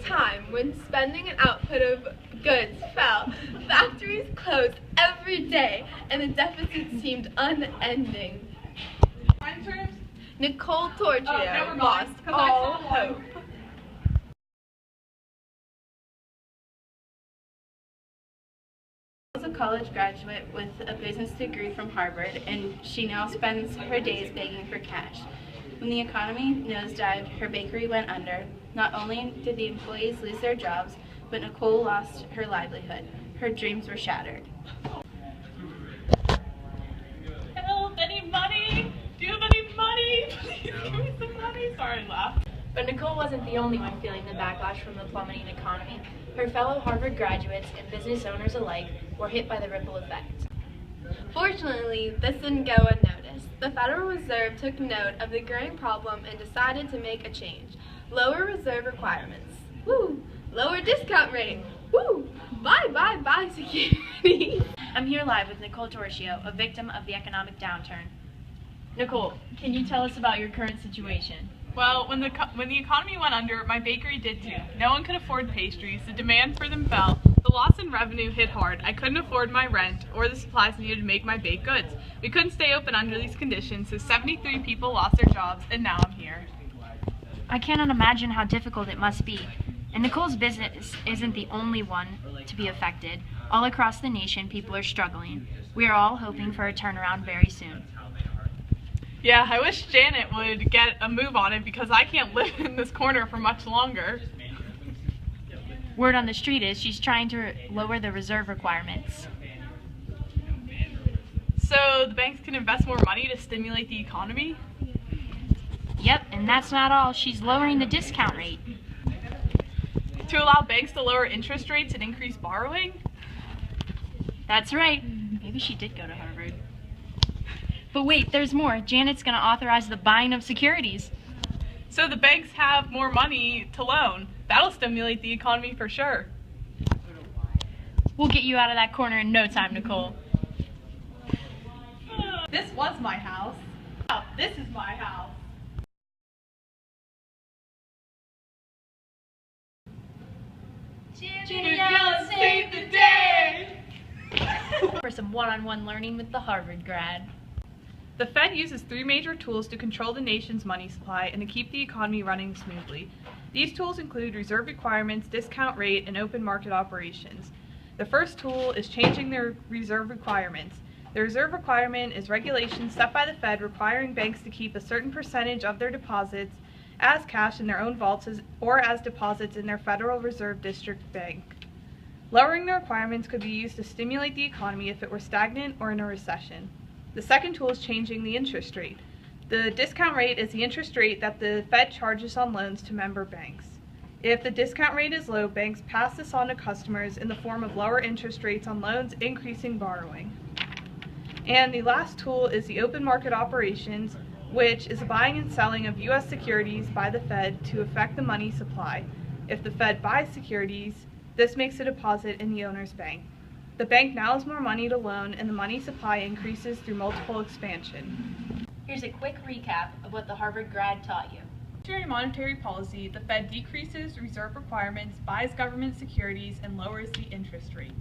time when spending and output of goods fell, factories closed every day, and the deficit seemed unending. Nicole Torchio lost all hope. She was a college graduate with a business degree from Harvard, and she now spends her days begging for cash. When the economy nosedived, her bakery went under. Not only did the employees lose their jobs, but Nicole lost her livelihood. Her dreams were shattered. Help, any money? Do you have any money? Please give me some money. Sorry, I laughed. But Nicole wasn't the only one feeling the backlash from the plummeting economy. Her fellow Harvard graduates and business owners alike were hit by the ripple effect. Fortunately, this didn't go unnoticed. The Federal Reserve took note of the growing problem and decided to make a change. Lower reserve requirements. Woo! Lower discount rate. Woo! Bye security. I'm here live with Nicole Torchio, a victim of the economic downturn. Nicole, can you tell us about your current situation? Well, when the economy went under, my bakery did too. No one could afford pastries, the demand for them fell, the loss in revenue hit hard. I couldn't afford my rent or the supplies needed to make my baked goods. We couldn't stay open under these conditions, so 73 people lost their jobs, and now I'm here. I cannot imagine how difficult it must be. And Nicole's business isn't the only one to be affected. All across the nation, people are struggling. We are all hoping for a turnaround very soon. Yeah, I wish Janet would get a move on it because I can't live in this corner for much longer. Word on the street is she's trying to lower the reserve requirements. So the banks can invest more money to stimulate the economy? Yep, and that's not all. She's lowering the discount rate. To allow banks to lower interest rates and increase borrowing? That's right. Maybe she did go to Harvard. But wait, there's more. Janet's going to authorize the buying of securities. So the banks have more money to loan. That'll stimulate the economy for sure. We'll get you out of that corner in no time, Nicole. This was my house. Oh, this is my house. Janet, save the day! For some one-on-one learning with the Harvard grad. The Fed uses three major tools to control the nation's money supply and to keep the economy running smoothly. These tools include reserve requirements, discount rate, and open market operations. The first tool is changing their reserve requirements. The reserve requirement is regulations set by the Fed requiring banks to keep a certain percentage of their deposits as cash in their own vaults or as deposits in their Federal Reserve District Bank. Lowering the requirements could be used to stimulate the economy if it were stagnant or in a recession. The second tool is changing the interest rate. The discount rate is the interest rate that the Fed charges on loans to member banks. If the discount rate is low, banks pass this on to customers in the form of lower interest rates on loans, increasing borrowing. And the last tool is the open market operations, which is the buying and selling of U.S. securities by the Fed to affect the money supply. If the Fed buys securities, this makes a deposit in the owner's bank. The bank now has more money to loan, and the money supply increases through multiple expansion. Here's a quick recap of what the Harvard grad taught you. During monetary policy, the Fed decreases reserve requirements, buys government securities, and lowers the interest rate.